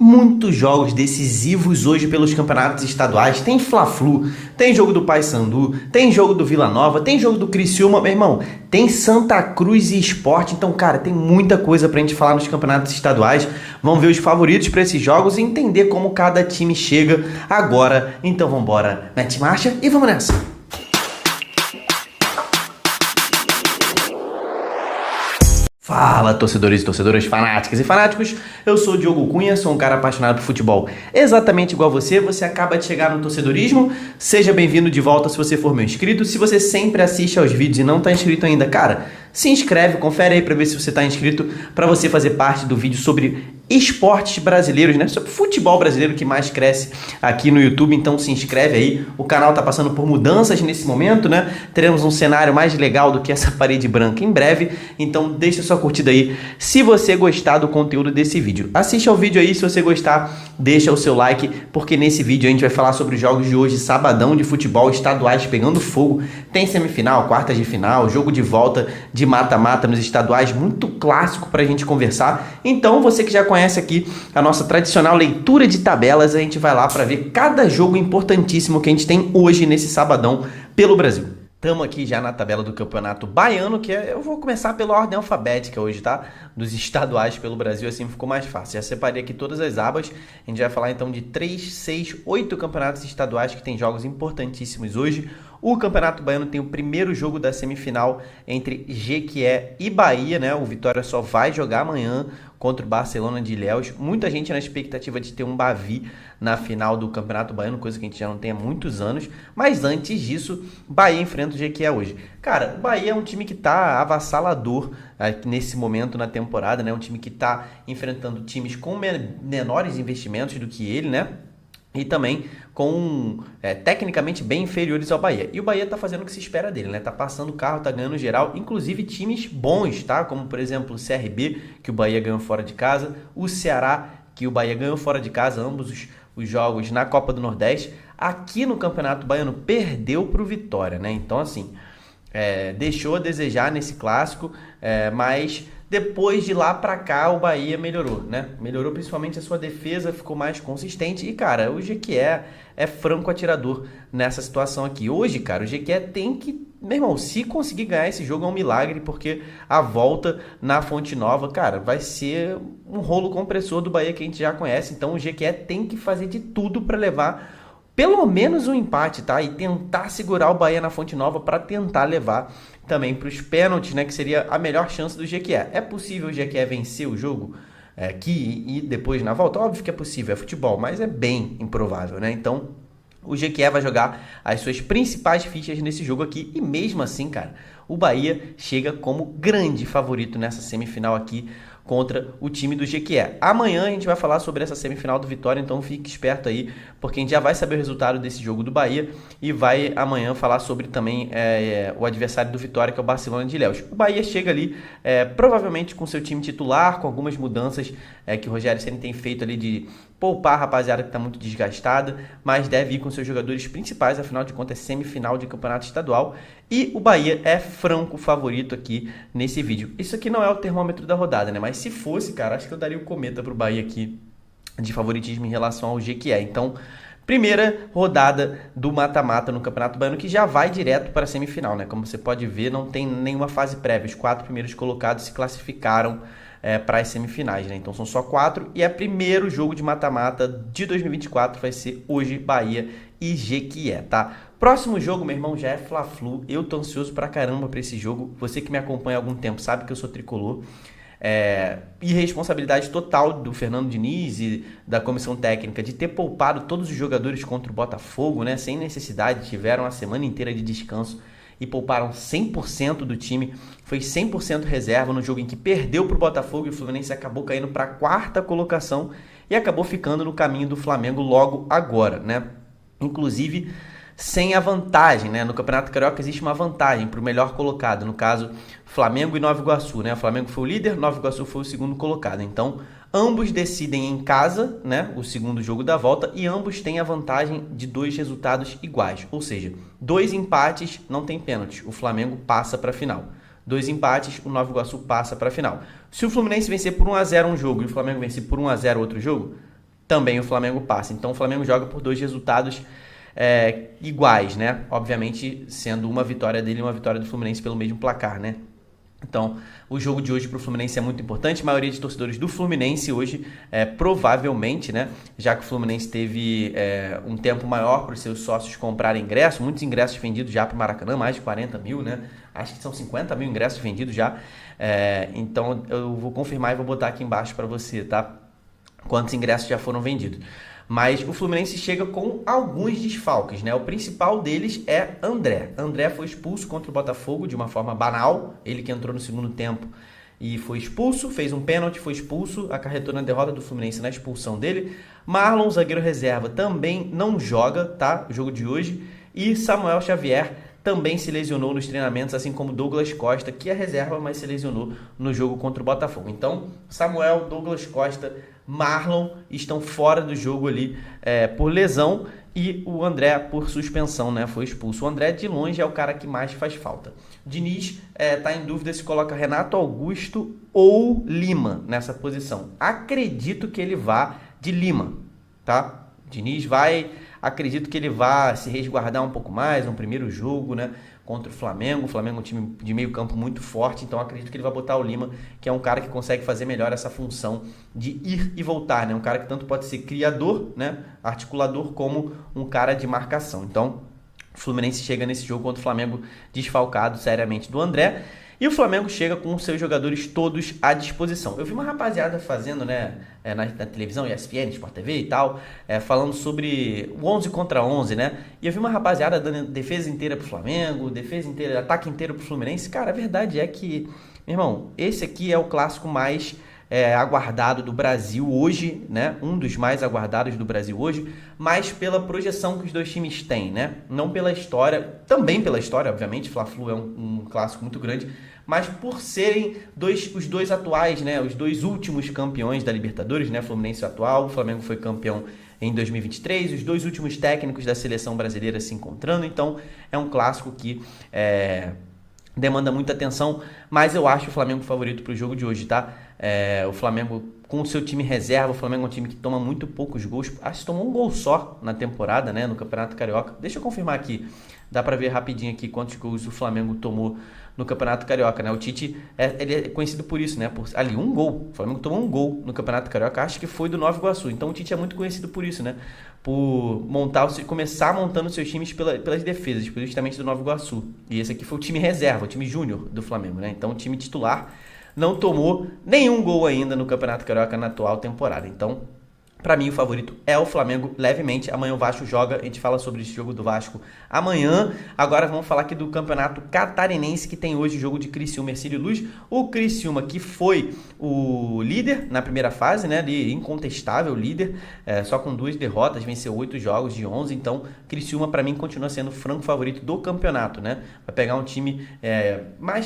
muitos jogos decisivos hoje pelos campeonatos estaduais. Tem Fla-Flu, tem jogo do Paysandu, tem jogo do Vila Nova, tem jogo do Criciúma, meu irmão. Tem Santa Cruz e Sport. Então, cara, tem muita coisa pra gente falar nos campeonatos estaduais. Vamos ver os favoritos para esses jogos e entender como cada time chega agora. Então, vambora, mete marcha e vamos nessa! Fala, torcedores e torcedoras, fanáticas e fanáticos, eu sou o Diogo Cunha, sou um cara apaixonado por futebol exatamente igual a você acaba de chegar no torcedorismo, seja bem-vindo de volta se você for meu inscrito, se você sempre assiste aos vídeos e não está inscrito ainda, cara, se inscreve, confere aí para ver se você está inscrito, para você fazer parte do vídeo sobre esportes brasileiros, né? Sobre futebol brasileiro que mais cresce aqui no YouTube, então se inscreve aí. O canal tá passando por mudanças nesse momento, né? Teremos um cenário mais legal do que essa parede branca em breve, então deixa sua curtida aí se você gostar do conteúdo desse vídeo. Assiste ao vídeo aí, se você gostar, deixa o seu like, porque nesse vídeo a gente vai falar sobre os jogos de hoje, sabadão de futebol estaduais pegando fogo. Tem semifinal, quartas de final, jogo de volta de mata-mata nos estaduais, muito clássico pra gente conversar. Então você que já conhece aqui a nossa tradicional leitura de tabelas, a gente vai lá para ver cada jogo importantíssimo que a gente tem hoje nesse sabadão pelo Brasil. Estamos aqui já na tabela do Campeonato Baiano, eu vou começar pela ordem alfabética hoje, tá? Dos estaduais pelo Brasil, assim ficou mais fácil. Já separei aqui todas as abas, a gente vai falar então de 3, 6, 8 campeonatos estaduais que tem jogos importantíssimos hoje. O Campeonato Baiano tem o primeiro jogo da semifinal entre Jequié e Bahia, né? O Vitória só vai jogar amanhã contra o Barcelona de Ilhéus. Muita gente na expectativa de ter um Bavi na final do Campeonato Baiano, coisa que a gente já não tem há muitos anos. Mas antes disso, Bahia enfrenta o Jequié hoje. Cara, o Bahia é um time que tá avassalador nesse momento na temporada, né? Um time que tá enfrentando times com menores investimentos do que ele, né? E também com tecnicamente bem inferiores ao Bahia. E o Bahia tá fazendo o que se espera dele, né? Tá passando o carro, tá ganhando geral, inclusive times bons, tá? Como, por exemplo, o CRB, que o Bahia ganhou fora de casa, o Ceará, que o Bahia ganhou fora de casa, ambos os jogos na Copa do Nordeste. Aqui no Campeonato Baiano perdeu pro Vitória, né? Então, assim, deixou a desejar nesse clássico, mas depois de lá pra cá o Bahia melhorou, né? Melhorou principalmente a sua defesa, ficou mais consistente e, cara, o Jequié é franco atirador nessa situação aqui. Hoje, cara, o Jequié tem que, meu irmão, se conseguir ganhar esse jogo é um milagre, porque a volta na Fonte Nova, cara, vai ser um rolo compressor do Bahia que a gente já conhece, então o Jequié tem que fazer de tudo pra levar pelo menos um empate, tá? E tentar segurar o Bahia na Fonte Nova para tentar levar também para os pênaltis, né? Que seria a melhor chance do Jequié. É possível o Jequié vencer o jogo aqui e depois na volta? Óbvio que é possível, é futebol, mas é bem improvável, né? Então, o Jequié vai jogar as suas principais fichas nesse jogo aqui e mesmo assim, cara, o Bahia chega como grande favorito nessa semifinal aqui contra o time do Jequié. Amanhã a gente vai falar sobre essa semifinal do Vitória, então fique esperto aí, porque a gente já vai saber o resultado desse jogo do Bahia e vai amanhã falar sobre também o adversário do Vitória, que é o Barcelona de Ilhéus. O Bahia chega ali provavelmente com seu time titular, com algumas mudanças que o Rogério Ceni tem feito ali de poupar a rapaziada que está muito desgastada, mas deve ir com seus jogadores principais, afinal de contas é semifinal de campeonato estadual e o Bahia é franco favorito aqui nesse vídeo. Isso aqui não é o termômetro da rodada, né? Mas se fosse, cara, acho que eu daria o cometa pro Bahia aqui de favoritismo em relação ao Jequié. Então, primeira rodada do mata-mata no Campeonato Baiano, que já vai direto para a semifinal, né? Como você pode ver, não tem nenhuma fase prévia. Os 4 primeiros colocados se classificaram para as semifinais, né? Então são só 4 e é o primeiro jogo de mata-mata de 2024, vai ser hoje Bahia e Jequié, tá? Próximo jogo, meu irmão, já é Fla-Flu. Eu tô ansioso pra caramba pra esse jogo. Você que me acompanha há algum tempo sabe que eu sou tricolor. Irresponsabilidade total do Fernando Diniz e da comissão técnica de ter poupado todos os jogadores contra o Botafogo, né? Sem necessidade, tiveram a semana inteira de descanso e pouparam 100% do time. Foi 100% reserva no jogo em que perdeu para o Botafogo e o Fluminense acabou caindo para a 4ª colocação e acabou ficando no caminho do Flamengo logo agora, né? Inclusive sem a vantagem, né? No Campeonato Carioca existe uma vantagem para o melhor colocado, no caso Flamengo e Nova Iguaçu, né? O Flamengo foi o líder, Nova Iguaçu foi o segundo colocado. Então, ambos decidem em casa, né, o segundo jogo da volta e ambos têm a vantagem de 2 resultados iguais, ou seja, 2 empates não tem pênalti, o Flamengo passa para a final. 2 empates, o Nova Iguaçu passa para a final. Se o Fluminense vencer por 1-0 um jogo e o Flamengo vencer por 1-0 outro jogo, também o Flamengo passa. Então o Flamengo joga por 2 resultados iguais, né? Obviamente sendo uma vitória dele e uma vitória do Fluminense pelo mesmo placar, né? Então, o jogo de hoje para o Fluminense é muito importante. A maioria de torcedores do Fluminense hoje, provavelmente, né, já que o Fluminense teve um tempo maior para os seus sócios comprarem ingressos, muitos ingressos vendidos já para o Maracanã, mais de 40 mil, né? Acho que são 50 mil ingressos vendidos já. Então, eu vou confirmar e vou botar aqui embaixo para você, tá? Quantos ingressos já foram vendidos. Mas o Fluminense chega com alguns desfalques, né? O principal deles é André. André foi expulso contra o Botafogo de uma forma banal. Ele que entrou no segundo tempo e foi expulso, fez um pênalti, foi expulso, acarretou na derrota do Fluminense na expulsão dele. Marlon, zagueiro reserva, também não joga, tá? O jogo de hoje. E Samuel Xavier também se lesionou nos treinamentos, assim como Douglas Costa, que é reserva, mas se lesionou no jogo contra o Botafogo. Então, Samuel, Douglas Costa, Marlon estão fora do jogo ali por lesão e o André por suspensão, né? Foi expulso. O André, de longe, é o cara que mais faz falta. Diniz está em dúvida se coloca Renato Augusto ou Lima nessa posição. Acredito que ele vá de Lima, tá? Diniz acredito que ele vá se resguardar um pouco mais, um primeiro jogo, né, contra o Flamengo. O Flamengo é um time de meio campo muito forte, então acredito que ele vai botar o Lima, que é um cara que consegue fazer melhor essa função de ir e voltar, né, um cara que tanto pode ser criador, né, articulador, como um cara de marcação. Então, o Fluminense chega nesse jogo contra o Flamengo desfalcado seriamente do André. E o Flamengo chega com os seus jogadores todos à disposição. Eu vi uma rapaziada fazendo, né, na televisão, ESPN, Sport TV e tal, falando sobre o 11 contra 11, né? E eu vi uma rapaziada dando defesa inteira pro Flamengo, defesa inteira, ataque inteiro pro Fluminense. Cara, a verdade é que, meu irmão, esse aqui é o clássico mais aguardado do Brasil hoje, né? Um dos mais aguardados do Brasil hoje, mas pela projeção que os dois times têm, né? Não pela história, também pela história, obviamente, Fla-Flu é um clássico muito grande, mas por serem os dois atuais, né? Os dois últimos campeões da Libertadores, né? Fluminense atual, o Flamengo foi campeão em 2023, os dois últimos técnicos da seleção brasileira se encontrando, então é um clássico que demanda muita atenção, mas eu acho o Flamengo favorito para o jogo de hoje, tá? O Flamengo com o seu time reserva, o Flamengo é um time que toma muito poucos gols, acho que tomou um gol só na temporada, né, no Campeonato Carioca. Deixa eu confirmar aqui, dá para ver rapidinho aqui quantos gols o Flamengo tomou no Campeonato Carioca, né? O Tite, ele é conhecido por isso, né? Ali, um gol. O Flamengo tomou um gol no Campeonato Carioca, acho que foi do Nova Iguaçu. Então o Tite é muito conhecido por isso, né? Por começar montando seus times pelas defesas, justamente do Nova Iguaçu. E esse aqui foi o time reserva, o time júnior do Flamengo, né? Então o time titular não tomou nenhum gol ainda no Campeonato Carioca na atual temporada. Então, para mim, o favorito é o Flamengo, levemente. Amanhã o Vasco joga, a gente fala sobre esse jogo do Vasco amanhã. Agora vamos falar aqui do Campeonato Catarinense, que tem hoje o jogo de Criciúma e Ercílio Luz. O Criciúma, que foi o líder na primeira fase, né? Ali, incontestável líder, só com 2 derrotas, venceu 8 jogos de 11. Então, Criciúma, para mim, continua sendo o franco favorito do campeonato, né? Vai pegar um time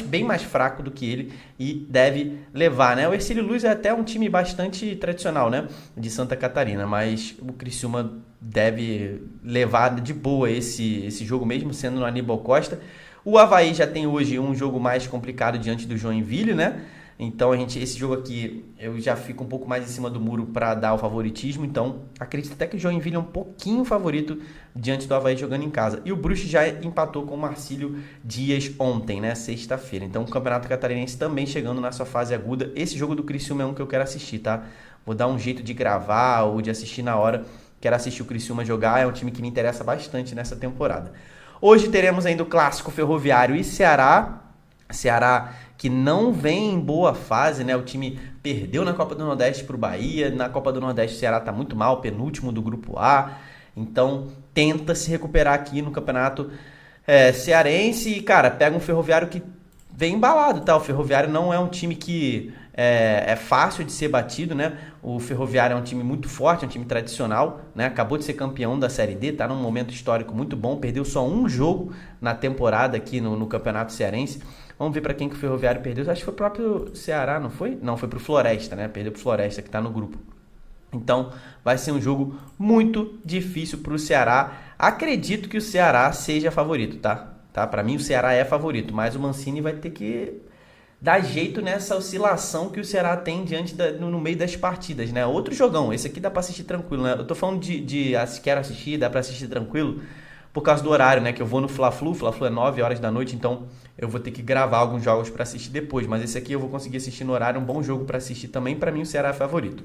bem mais fraco do que ele e deve levar, né? O Ercílio Luz é até um time bastante tradicional, né? De Santa Catarina, mas o Criciúma deve levar de boa esse jogo mesmo, sendo no Aníbal Costa. O Avaí já tem hoje um jogo mais complicado diante do Joinville, né? Então esse jogo aqui eu já fico um pouco mais em cima do muro para dar o favoritismo, então acredito até que o Joinville é um pouquinho favorito diante do Avaí jogando em casa. E o Brusque já empatou com o Marcílio Dias ontem, né? Sexta-feira. Então o Campeonato Catarinense também chegando na sua fase aguda. Esse jogo do Criciúma é um que eu quero assistir, tá? Vou dar um jeito de gravar ou de assistir na hora. Quero assistir o Criciúma jogar, é um time que me interessa bastante nessa temporada. Hoje teremos ainda o clássico Ferroviário e Ceará. Ceará que não vem em boa fase, né? O time perdeu na Copa do Nordeste para o Bahia. Na Copa do Nordeste o Ceará está muito mal, penúltimo do Grupo A. Então tenta se recuperar aqui no Campeonato Cearense. E, cara, pega um Ferroviário que vem embalado, tá? O Ferroviário não é um time que é fácil de ser batido, né? O Ferroviário é um time muito forte, é um time tradicional, né? Acabou de ser campeão da Série D, tá num momento histórico muito bom, perdeu só um jogo na temporada aqui no Campeonato Cearense. Vamos ver para quem que o Ferroviário perdeu. Acho que foi o próprio Ceará, não foi? Não, foi pro Floresta, né? Perdeu pro Floresta, que tá no grupo. Então, vai ser um jogo muito difícil pro Ceará. Acredito que o Ceará seja favorito, tá? Para mim, o Ceará é favorito, mas o Mancini vai ter que dá jeito nessa oscilação que o Ceará tem no meio das partidas, né? Outro jogão, esse aqui dá pra assistir tranquilo, né? Eu tô falando quero assistir, dá pra assistir tranquilo, por causa do horário, né? Que eu vou no Fla-Flu, Fla-Flu é 9 horas da noite, então eu vou ter que gravar alguns jogos pra assistir depois, mas esse aqui eu vou conseguir assistir no horário, um bom jogo pra assistir também, pra mim o Ceará é favorito.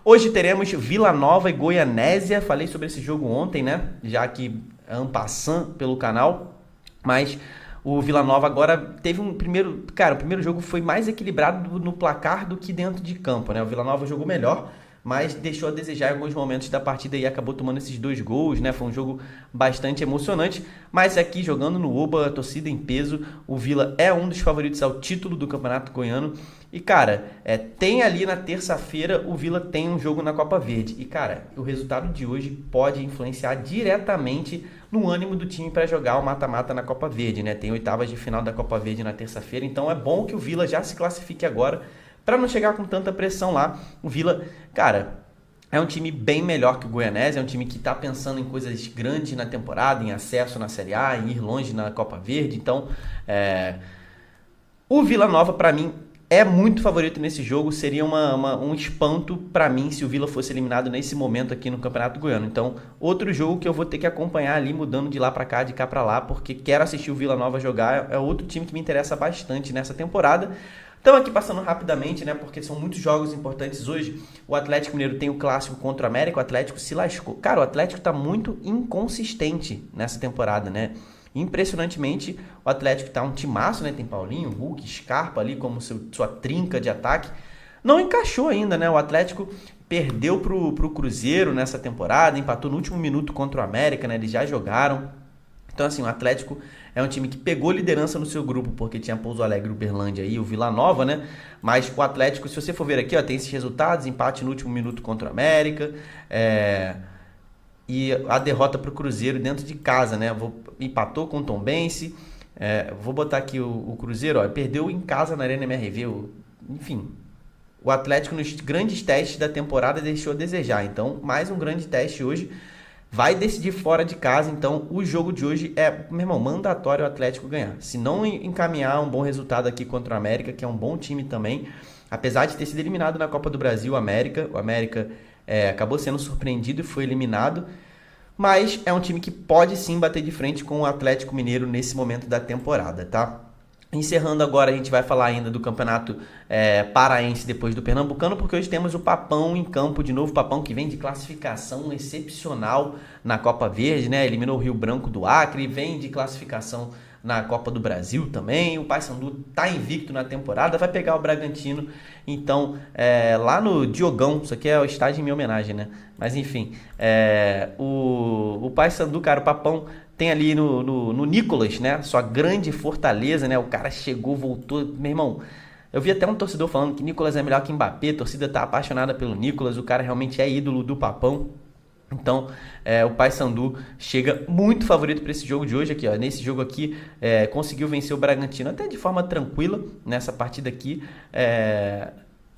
Hoje teremos Vila Nova e Goianésia, falei sobre esse jogo ontem, né? Já que en passant pelo canal, mas o Vila Nova agora teve o primeiro jogo foi mais equilibrado no placar do que dentro de campo, né? O Vila Nova jogou melhor, mas deixou a desejar em alguns momentos da partida e acabou tomando esses 2 gols, né? Foi um jogo bastante emocionante, mas aqui jogando no Oba, a torcida em peso, o Vila é um dos favoritos ao título do Campeonato Goiano. E, cara, tem ali na terça-feira, o Vila tem um jogo na Copa Verde. E, cara, o resultado de hoje pode influenciar diretamente no ânimo do time para jogar o mata-mata na Copa Verde, né? Tem oitavas de final da Copa Verde na terça-feira, então é bom que o Vila já se classifique agora para não chegar com tanta pressão lá. O Vila, cara, é um time bem melhor que o Goianésia, é um time que está pensando em coisas grandes na temporada, em acesso na Série A, em ir longe na Copa Verde. Então, o Vila Nova, para mim, é muito favorito nesse jogo. Seria um espanto para mim se o Vila fosse eliminado nesse momento aqui no Campeonato Goiano. Então, outro jogo que eu vou ter que acompanhar ali, mudando de lá para cá, de cá para lá, porque quero assistir o Vila Nova jogar. É outro time que me interessa bastante nessa temporada. Então, aqui passando rapidamente, né, porque são muitos jogos importantes hoje. O Atlético Mineiro tem o clássico contra o América, o Atlético se lascou. Cara, o Atlético tá muito inconsistente nessa temporada, né? Impressionantemente, o Atlético tá um timaço, né? Tem Paulinho, Hulk, Scarpa ali como sua trinca de ataque. Não encaixou ainda, né? O Atlético perdeu pro Cruzeiro nessa temporada, empatou no último minuto contra o América, né? Eles já jogaram. Então, assim, o Atlético é um time que pegou liderança no seu grupo, porque tinha Pouso Alegre, Uberlândia e o Vila Nova, né? Mas o Atlético, se você for ver aqui, ó, tem esses resultados, empate no último minuto contra o América, e a derrota para o Cruzeiro dentro de casa, né? Empatou com o Tombense, vou botar aqui o Cruzeiro, ó, perdeu em casa na Arena MRV, enfim. O Atlético nos grandes testes da temporada deixou a desejar, então mais um grande teste hoje. Vai decidir fora de casa, então o jogo de hoje meu irmão, mandatório o Atlético ganhar. Se não encaminhar um bom resultado aqui contra o América, que é um bom time também, apesar de ter sido eliminado na Copa do Brasil, o América acabou sendo surpreendido e foi eliminado, mas é um time que pode sim bater de frente com o Atlético Mineiro nesse momento da temporada, tá? Encerrando agora, a gente vai falar ainda do campeonato paraense depois do pernambucano, porque hoje temos o Papão em campo de novo. Papão que vem de classificação excepcional na Copa Verde, né? Eliminou o Rio Branco do Acre, vem de classificação na Copa do Brasil também. O Paysandu tá invicto na temporada, vai pegar o Bragantino. Então, lá no Diogão, isso aqui é o estádio em minha homenagem, né? Mas enfim, o Paysandu, cara, o Papão tem ali no Nicolas, né? Sua grande fortaleza, né? O cara chegou, voltou. Meu irmão, eu vi até um torcedor falando que Nicolas é melhor que Mbappé. A torcida tá apaixonada pelo Nicolas. O cara realmente é ídolo do Papão. Então, o Paysandu chega muito favorito para esse jogo de hoje aqui, ó. Nesse jogo aqui, conseguiu vencer o Bragantino até de forma tranquila nessa partida aqui.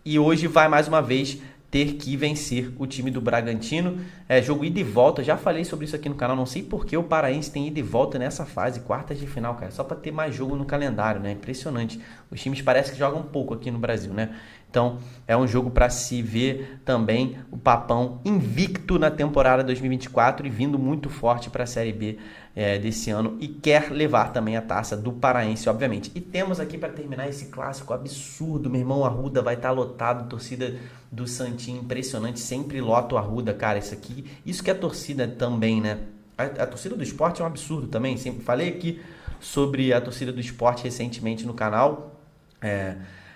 E hoje vai mais uma vez ter que vencer o time do Bragantino. Jogo ida e volta, já falei sobre isso aqui no canal, não sei porque o Paraense tem ida e volta nessa fase, quartas de final, cara, só para ter mais jogo no calendário, né? Impressionante. Os times parece que jogam um pouco aqui no Brasil, né? Então, é um jogo para se ver também o Papão invicto na temporada 2024 e vindo muito forte para a Série B desse ano e quer levar também a taça do Paraense, obviamente. E temos aqui para terminar esse clássico absurdo, meu irmão, Arruda vai estar lotado, torcida do Santinho impressionante, sempre lota o Arruda, cara, isso que é torcida também, né? A torcida do esporte é um absurdo também, sempre falei aqui sobre a torcida do esporte recentemente no canal,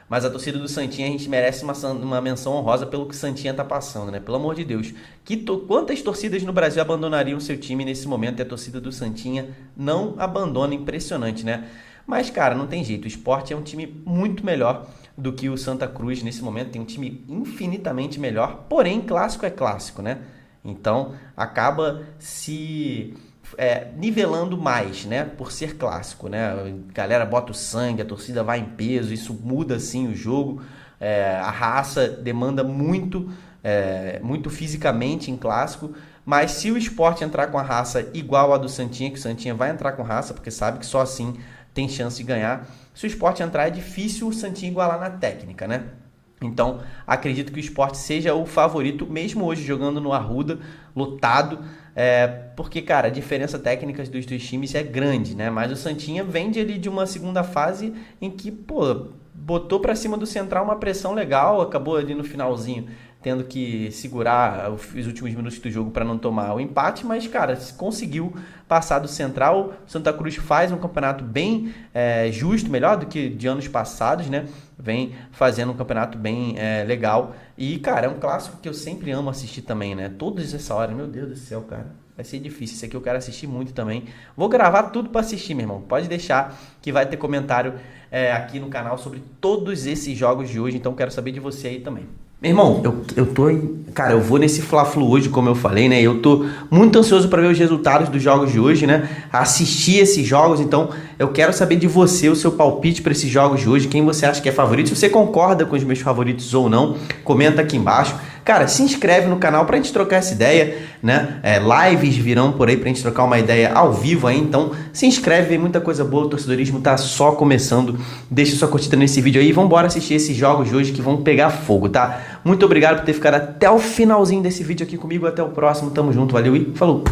mas a torcida do Santinha, a gente merece uma menção honrosa pelo que o Santinha tá passando, né? Pelo amor de Deus. Quantas torcidas no Brasil abandonariam seu time nesse momento e a torcida do Santinha não abandona? Impressionante, né? Mas, cara, não tem jeito. O Sport é um time muito melhor do que o Santa Cruz nesse momento. Tem um time infinitamente melhor. Porém, clássico é clássico, né? Então, acaba se nivelando mais, né? Por ser clássico, né? A galera bota o sangue, a torcida vai em peso. Isso muda, sim, o jogo. A raça demanda muito fisicamente em clássico. Mas se o Sport entrar com a raça igual a do Santinha, que o Santinha vai entrar com raça, porque sabe que só assim tem chance de ganhar. Se o Sport entrar, é difícil o Santinho igualar na técnica, né? Então, acredito que o Sport seja o favorito, mesmo hoje jogando no Arruda, lotado, porque, cara, a diferença técnica dos dois times é grande, né? Mas o Santinha vem de uma segunda fase em que, pô, botou pra cima do Central uma pressão legal, acabou ali no finalzinho tendo que segurar os últimos minutos do jogo para não tomar o empate, mas, cara, conseguiu passar do Central. Santa Cruz faz um campeonato bem justo, melhor do que de anos passados, né? Vem fazendo um campeonato bem legal. E, cara, é um clássico que eu sempre amo assistir também, né? Todas essa hora, meu Deus do céu, cara. Vai ser difícil, esse aqui eu quero assistir muito também. Vou gravar tudo para assistir, meu irmão. Pode deixar que vai ter comentário aqui no canal sobre todos esses jogos de hoje. Então quero saber de você aí também. Meu irmão, cara, eu vou nesse Fla-Flu hoje, como eu falei, né? Eu tô muito ansioso para ver os resultados dos jogos de hoje, né? Assistir esses jogos, então eu quero saber de você o seu palpite para esses jogos de hoje, quem você acha que é favorito, se você concorda com os meus favoritos ou não, comenta aqui embaixo. Cara, se inscreve no canal pra gente trocar essa ideia, né? Lives virão por aí pra gente trocar uma ideia ao vivo aí, então se inscreve, vem muita coisa boa, o torcedorismo tá só começando. Deixa sua curtida nesse vídeo aí e vambora assistir esses jogos de hoje que vão pegar fogo, tá? Muito obrigado por ter ficado até o finalzinho desse vídeo aqui comigo, até o próximo, tamo junto, valeu e falou!